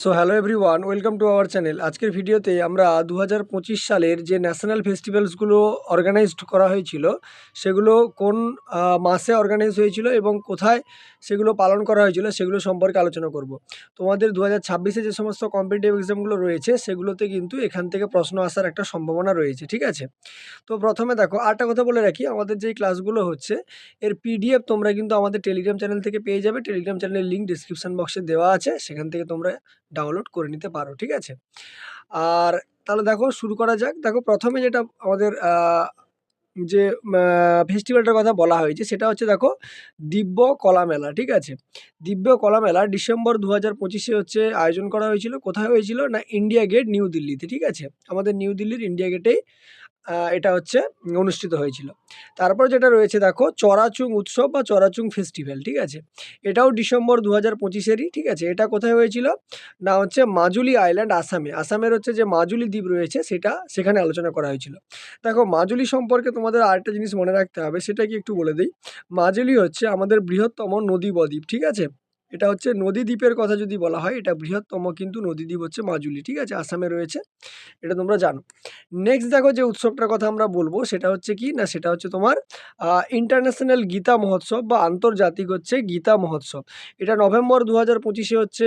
So hello everyone, welcome to our channel. আজকের ভিডিওতে আমরা 2025 সালের যে ন্যাশনাল ফেস্টিভ্যালসগুলো অর্গানাইজড করা হয়েছিল সেগুলো কোন মাসে অর্গানাইজ হয়েছিল এবং কোথায় সেগুলো পালন করা হয়েছিল সেগুলো সম্পর্কে আলোচনা করব। তোমাদের 2026-এ যে সমস্ত কম্পিটিটিভ এক্সামগুলো রয়েছে সেগুলোতে কিন্তু এখান থেকে প্রশ্ন আসার একটা সম্ভাবনা রয়েছে, ঠিক আছে? তো প্রথমে দেখো, আরেকটা কথা বলে রাখি, আমাদের যেই ক্লাসগুলো হচ্ছে এর পিডিএফ তোমরা কিন্তু আমাদের টেলিগ্রাম চ্যানেল থেকে পেয়ে যাবে। টেলিগ্রাম চ্যানেলের লিঙ্ক ডিসক্রিপশন বক্সে দেওয়া আছে, সেখান থেকে তোমরা ডাউনলোড করে নিতে পারো, ঠিক আছে? আর তাহলে দেখো শুরু করা যাক। দেখো প্রথমে যেটা আমাদের যে ফেস্টিভ্যালটার কথা বলা হয়েছে সেটা হচ্ছে দেখো দিব্য কলা মেলা, ঠিক আছে? দিব্য কলা মেলা ডিসেম্বর 2025-এ হচ্ছে আয়োজন করা হয়েছিল। কোথায় হয়েছিল? না ইন্ডিয়া গেট, নিউ দিল্লিতে, ঠিক আছে? আমাদের নিউ দিল্লির ইন্ডিয়া গেটেই এটা হচ্ছে অনুষ্ঠিত হয়েছিল। তারপর যেটা রয়েছে দেখো চড়াচুং উৎসব বা চড়াচুং ফেস্টিভ্যাল, ঠিক আছে? এটাও ডিসেম্বর 2025-এরই, ঠিক আছে? এটা কোথায় হয়েছিল? না হচ্ছে মাজুলি আইল্যান্ড, আসামে। আসামের হচ্ছে যে মাজুলি দ্বীপ রয়েছে সেখানে আলোচনা করা হয়েছিল। দেখো মাজুলি সম্পর্কে তোমাদের আরেকটা জিনিস মনে রাখতে হবে, সেটা কি একটু বলে দিই। মাজুলি হচ্ছে আমাদের বৃহত্তম নদী বদ্বীপ, ঠিক আছে? এটা হচ্ছে নদী দ্বীপের কথা যদি বলা হয়, এটা বৃহত্তম কিন্তু নদী দ্বীপ হচ্ছে মাজুলি, ঠিক আছে? আসামে রয়েছে, এটা তোমরা জানো। নেক্সট দেখো যে উৎসবটার কথা আমরা বলবো সেটা হচ্ছে কি না, সেটা হচ্ছে তোমার ইন্টারন্যাশনাল গীতা মহোৎসব বা আন্তর্জাতিক হচ্ছে গীতা মহোৎসব। এটা নভেম্বর 2025-এ হচ্ছে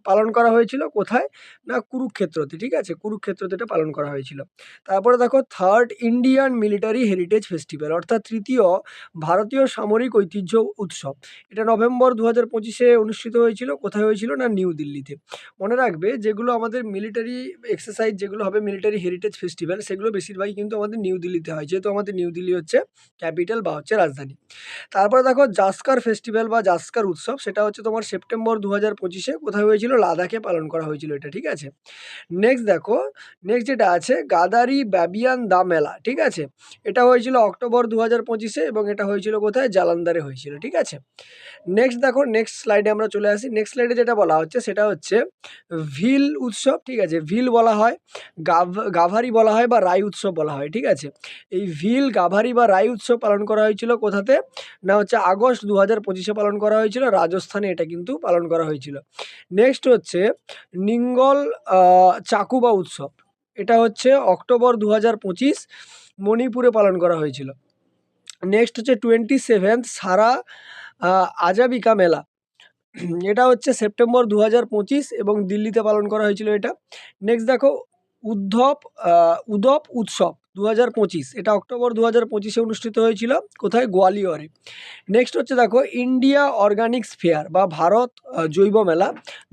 পালন করা হয়েছিল। কোথায়? না কুরুক্ষেত্রতে, ঠিক আছে? কুরুক্ষেত্রতে এটা পালন করা হয়েছিল। তারপরে দেখো third Indian military heritage festival, অর্থাৎ তৃতীয় ভারতীয় সামরিক ঐতিহ্য উৎসব। এটা নভেম্বর 2025-এ অনুষ্ঠিত হয়েছিল। কোথায় হয়েছিল? না নিউ দিল্লিতে। মনে রাখবে যেগুলো আমাদের মিলিটারি এক্সারসাইজ যেগুলো হবে, মিলিটারি হেরিটেজ ফেস্টিভ্যাল, সেগুলো বেশিরভাগই কিন্তু আমাদের নিউ দিল্লিতে হয়, যেহেতু আমাদের নিউ দিল্লি হচ্ছে ক্যাপিটাল বা হচ্ছে রাজধানী। তারপরে দেখো জাস্কার ফেস্টিভ্যাল বা জাস্কার উৎসব, সেটা হচ্ছে তোমার সেপ্টেম্বর 2025-এ কোথায় হয়েছিল? লাদাখে পালন করা হয়েছিল এটা, ঠিক আছে? নেক্সট দেখো, নেক্সট যেটা আছে গাদারি ব্যাবিয়ান দা মেলা, ঠিক আছে? এটা হয়েছিল অক্টোবর 2025-এ এবং এটা হয়েছিল কোথায়? জালান্ধারে হয়েছিল, ঠিক আছে? নেক্সট দেখো, নেক্সট স্লাইডে আমরা চলে আসি। নেক্সট স্লাইডে যেটা বলা হচ্ছে সেটা হচ্ছে ভিল উৎসব, ঠিক আছে? ভিল বলা হয়, গাভারি বলা হয় বা রাই উৎসব বলা হয়, ঠিক আছে? এই ভিল, গাভারি বা রাই উৎসব পালন করা হয়েছিল কোথাতে? না হচ্ছে আগস্ট 2025-এ পালন করা হয়েছিল, রাজস্থানে এটা কিন্তু পালন করা হয়েছিল। নেক্সট হচ্ছে নিঙ্গল চাকুবা উৎসব, এটা হচ্ছে অক্টোবর 2025 মণিপুরে পালন করা হয়েছিল। নেক্সট হচ্ছে 27th সারা আজাবিকা মেলা, এটা হচ্ছে সেপ্টেম্বর 2025 এবং দিল্লিতে পালন করা হয়েছিল এটা। নেক্সট দেখো উদপ উৎসব 2025, এটা অক্টোবর 2025-এ অনুষ্ঠিত হয়েছিল। কোথায়? গোয়ালিয়রে। নেক্সট হচ্ছে দেখো ইন্ডিয়া অর্গানিক্স ফেয়ার বা ভারত জৈব মেলা,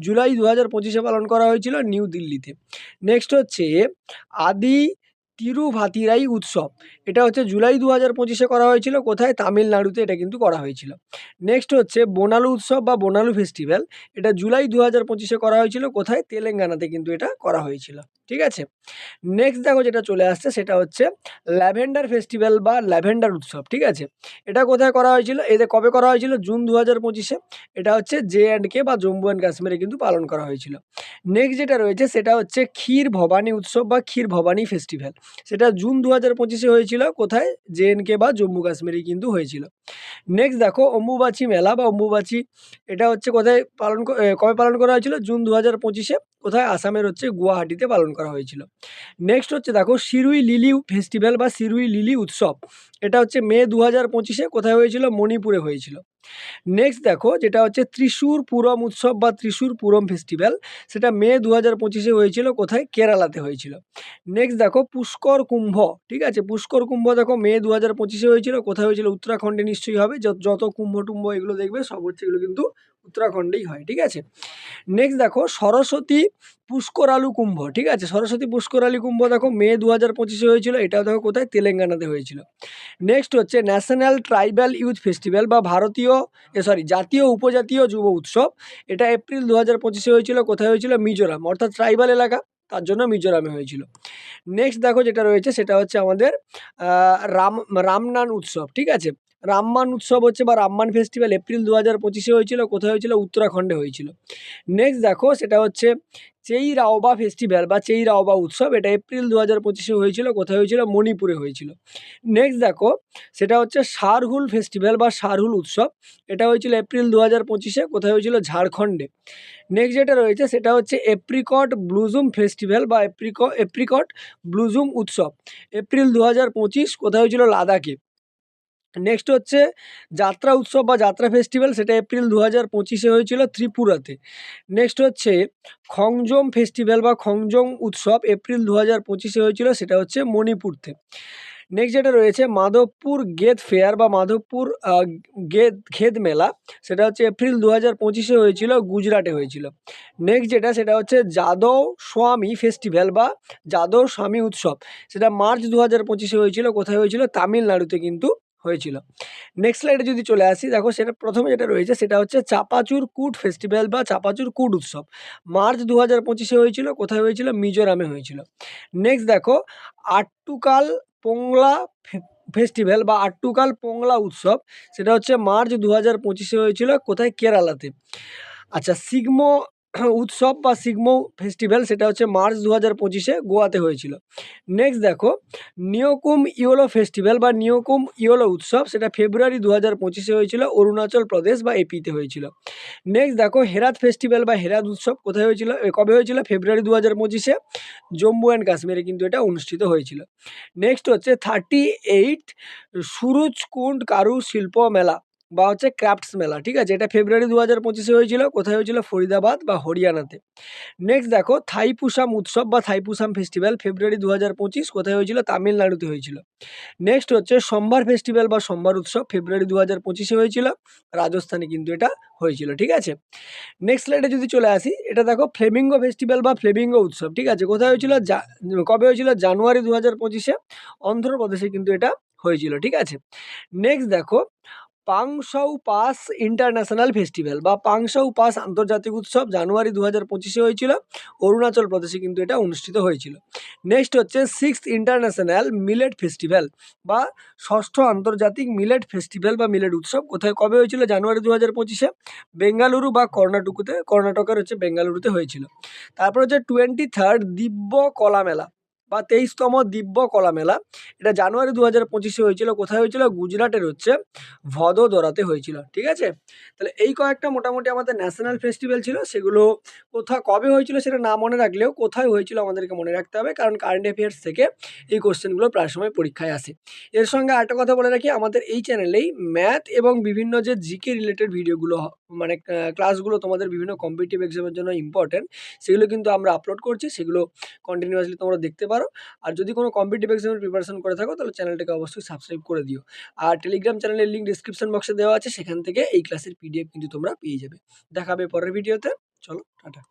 জুলাই 2025-এ পালন করা হয়েছিল নিউ দিল্লিতে। নেক্সট হচ্ছে আদি তিরুভাতিরাই উৎসব, এটা হচ্ছে জুলাই 2025-এ করা হয়েছিল। কোথায়? তামিলনাড়ুতে এটা কিন্তু করা হয়েছিল। নেক্সট হচ্ছে বোনালু উৎসব বা বোনালু ফেস্টিভ্যাল, এটা জুলাই 2025-এ করা হয়েছিল। কোথায়? তেলেঙ্গানাতে কিন্তু এটা করা হয়েছিল, ঠিক আছে? নেক্সট দেখো যেটা চলে আসছে সেটা হচ্ছে ল্যাভেন্ডার ফেস্টিভ্যাল বা ল্যাভেন্ডার উৎসব, ঠিক আছে? এটা কোথায় করা হয়েছিল? এতে কবে করা হয়েছিল? জুন 2025-এ। এটা হচ্ছে JNK বা জম্মু অ্যান্ড কাশ্মীরে কিন্তু পালন করা হয়েছিল। নেক্সট যেটা রয়েছে সেটা হচ্ছে ক্ষীর ভবানী উৎসব বা ক্ষীর ভবানী ফেস্টিভ্যাল, সেটা জুন 2025-এ হয়েছিল। কোথায়? JNK বা জম্মু কাশ্মীরে কিন্তু হয়েছিল। নেক্সট দেখো অম্বুবাচী মেলা বা অম্বুবাচী, এটা হচ্ছে কোথায় কবে পালন করা হয়েছিল? জুন 2025-এ। কোথায়? আসামের হচ্ছে গুয়াহাটিতে পালন করা হয়েছিল। নেক্সট হচ্ছে দেখো সিরুই লিলি ফেস্টিভ্যাল বা সিরুই লিলি উৎসব, এটা হচ্ছে মে 2025-এ কোথায় হয়েছিল? মণিপুরে হয়েছিল। নেক্সট দেখো যেটা হচ্ছে ত্রিশূর পুরম উৎসব বা ত্রিশূর পুরম ফেস্টিভ্যাল, সেটা মে 2025-এ হয়েছিল। কোথায়? কেরালাতে হয়েছিল। নেক্সট দেখো পুষ্কর কুম্ভ, ঠিক আছে? পুষ্কর কুম্ভ দেখো মে 2025-এ হয়েছিল। কোথায় হয়েছিল? উত্তরাখণ্ডে নিশ্চয়ই হবে, যত কুম্ভ টুম্ভ এগুলো দেখবে সব হচ্ছে এগুলো কিন্তু উত্তরাখণ্ডেই হয়, ঠিক আছে? নেক্সট দেখো সরস্বতী পুষ্করালু কুম্ভ, ঠিক আছে? সরস্বতী পুষ্করালু কুম্ভ দেখো মে 2025-এ হয়েছিল। এটাও দেখো কোথায়? তেলেঙ্গানাতে হয়েছিল। নেক্সট হচ্ছে ন্যাশনাল ট্রাইবাল ইউথ ফেস্টিভ্যাল বা জাতীয় উপজাতীয় যুব উৎসব, এটা এপ্রিল 2025-এ হয়েছিল। কোথায় হয়েছিল? মিজোরাম, অর্থাৎ ট্রাইবাল এলাকা, তার জন্য মিজোরামে হয়েছিল। নেক্সট দেখো যেটা রয়েছে সেটা হচ্ছে আমাদের রামনান উৎসব, ঠিক আছে? রামমান উৎসব হচ্ছে বা রামমান ফেস্টিভ্যাল এপ্রিল 2025-এ হয়েছিল। কোথায় হয়েছিল? উত্তরাখণ্ডে হয়েছিল। নেক্সট দেখো সেটা হচ্ছে চেই রাওবা ফেস্টিভ্যাল বা চেই রাওবা উৎসব, এটা এপ্রিল 2025-এ হয়েছিল। কোথায় হয়েছিল? মণিপুরে হয়েছিল। নেক্সট দেখো সেটা হচ্ছে শারহুল ফেস্টিভ্যাল বা শারহুল উৎসব, এটা হয়েছিল এপ্রিল 2025-এ। কোথায় হয়েছিল? ঝাড়খণ্ডে। নেক্সট যেটা রয়েছে সেটা হচ্ছে এপ্রিকট ব্লুজুম ফেস্টিভ্যাল বা এপ্রিকট ব্লুজুম উৎসব, এপ্রিল 2025। কোথায় হয়েছিল? লাদাখে। নেক্সট হচ্ছে যাত্রা উৎসব বা যাত্রা ফেস্টিভ্যাল, সেটা এপ্রিল 2025-এ হয়েছিল ত্রিপুরাতে। নেক্সট হচ্ছে খংজোম ফেস্টিভ্যাল বা খংজোম উৎসব, এপ্রিল 2025-এ হয়েছিল, সেটা হচ্ছে মণিপুরতে। নেক্সট যেটা রয়েছে মাধবপুর গেদ ফেয়ার বা মাধবপুর গেদ মেলা, সেটা হচ্ছে এপ্রিল 2025-এ হয়েছিল, গুজরাটে হয়েছিল। নেক্সট যেটা সেটা হচ্ছে যাদব স্বামী ফেস্টিভ্যাল বা যাদব স্বামী উৎসব, সেটা মার্চ 2025-এ হয়েছিল। কোথায় হয়েছিল? তামিলনাড়ুতে কিন্তু হয়েছিল। নেক্সট স্লাইডে যদি চলে আসি, দেখো সেটা প্রথমে যেটা রয়েছে সেটা হচ্ছে চাপাচুর কুট ফেস্টিভ্যাল বা চাপাচুর কুট উৎসব, মার্চ 2025-এ হয়েছিল। কোথায় হয়েছিল? মিজোরামে হয়েছিল। নেক্সট দেখো আট্টুকাল পোংলা ফেস্টিভ্যাল বা আট্টুকাল পোংলা উৎসব, সেটা হচ্ছে মার্চ 2025-এ হয়েছিল। কোথায়? কেরালাতে। আচ্ছা, সিগমো উৎসব বা সিগমো ফেস্টিভ্যাল, সেটা হচ্ছে মার্চ 2025-এ গোয়াতে হয়েছিল। নেক্সট দেখো নিয়োকুম ইয়োলো ফেস্টিভ্যাল বা নিয়োকুম ইয়োলো উৎসব, সেটা ফেব্রুয়ারি 2025-এ হয়েছিল, অরুণাচল প্রদেশ বা এপিতে হয়েছিল। নেক্সট দেখো হেরাত ফেস্টিভ্যাল বা হেরাত উৎসব কোথায় হয়েছিল? কবে হয়েছিল? ফেব্রুয়ারি 2025-এ জম্মু অ্যান্ড কাশ্মীরে কিন্তু এটা অনুষ্ঠিত হয়েছিল। নেক্সট হচ্ছে 38 সুরুজকুন্ড কারু শিল্প মেলা বা হচ্ছে ক্রাফটস মেলা, ঠিক আছে, এটা ফেব্রুয়ারি 2025-এ হয়েছিল। কোথায় হয়েছিল? ফরিদাবাদ বা হরিয়ানাতে। নেক্সট দেখো থাইপুসাম উৎসব বা থাইপুসাম ফেস্টিভ্যাল, ফেব্রুয়ারি 2025, কোথায় হয়েছিল? তামিলনাড়ুতে হয়েছিল। নেক্সট হচ্ছে সম্ভার ফেস্টিভ্যাল বা সম্ভার উৎসব, ফেব্রুয়ারি 2025-এ হয়েছিল, রাজস্থানে কিন্তু এটা হয়েছিল, ঠিক আছে। নেক্সট স্লাইডে যদি চলে আসি, এটা দেখো ফ্লেমিঙ্গো ফেস্টিভ্যাল বা ফ্লেমিঙ্গো উৎসব, ঠিক আছে, কোথায় হয়েছিল? কবে হয়েছিল? জানুয়ারি 2025-এ, অন্ধ্রপ্রদেশে কিন্তু এটা হয়েছিল, ঠিক আছে। নেক্সট দেখো পাংশাউ পাস ইন্টারন্যাশনাল ফেস্টিভ্যাল বা পাংশাউ পাস আন্তর্জাতিক উৎসব, জানুয়ারি 2025-এ হয়েছিল, অরুণাচল প্রদেশে কিন্তু এটা অনুষ্ঠিত হয়েছিল। নেক্সট হচ্ছে 6th ইন্টারন্যাশনাল মিলেট ফেস্টিভ্যাল বা ষষ্ঠ আন্তর্জাতিক মিলেট ফেস্টিভ্যাল বা মিলেট উৎসব, কোথায় কবে হয়েছিল? জানুয়ারি 2025-এ, বেঙ্গালুরু বা কর্ণাটকের হচ্ছে বেঙ্গালুরুতে হয়েছিল। তারপর হচ্ছে 23rd দিব্য কলা মেলা বা 23তম দিব্য কলা মেলা, এটা জানুয়ারি 2025-এ হয়েছিল। কোথায় হয়েছিল? গুজরাটের হচ্ছে ভদোদরাতে হয়েছিল, ঠিক আছে। তাহলে এই কয়েকটা মোটামুটি আমাদের ন্যাশনাল ফেস্টিভ্যাল ছিল, সেগুলো কবে হয়েছিল সেটা না মনে রাখলেও কোথায় হয়েছিল আমাদেরকে মনে রাখতে হবে, কারণ কারেন্ট অ্যাফেয়ার্স থেকে এই কোশ্চেনগুলো প্রায় সময় পরীক্ষায় আসে। এর সঙ্গে আরেকটা কথা বলে রাখি, আমাদের এই চ্যানেলেই ম্যাথ এবং বিভিন্ন যে জিকে রিলেটেড ভিডিওগুলো মানে ক্লাসগুলো তোমাদের বিভিন্ন কম্পিটিটিভ এক্সামের জন্য ইম্পর্টেন্ট, সেগুলো কিন্তু আমরা আপলোড করছি, সেগুলো কন্টিনিউয়াসলি তোমরা দেখতে পারো। আর যদি কোনো কম্পিটিটিভ এক্সামের প্রিপারেশন করে থাকো তাহলে চ্যানেলটাকে অবশ্যই সাবস্ক্রাইব করে দিও। আর টেলিগ্রাম চ্যানেলের লিঙ্ক ডিসক্রিপশন বক্সে দেওয়া আছে, সেখান থেকে এই ক্লাসের পিডিএফ কিন্তু তোমরা পেয়ে যাবে। দেখা হবে পরের ভিডিওতে। চলো টাটা।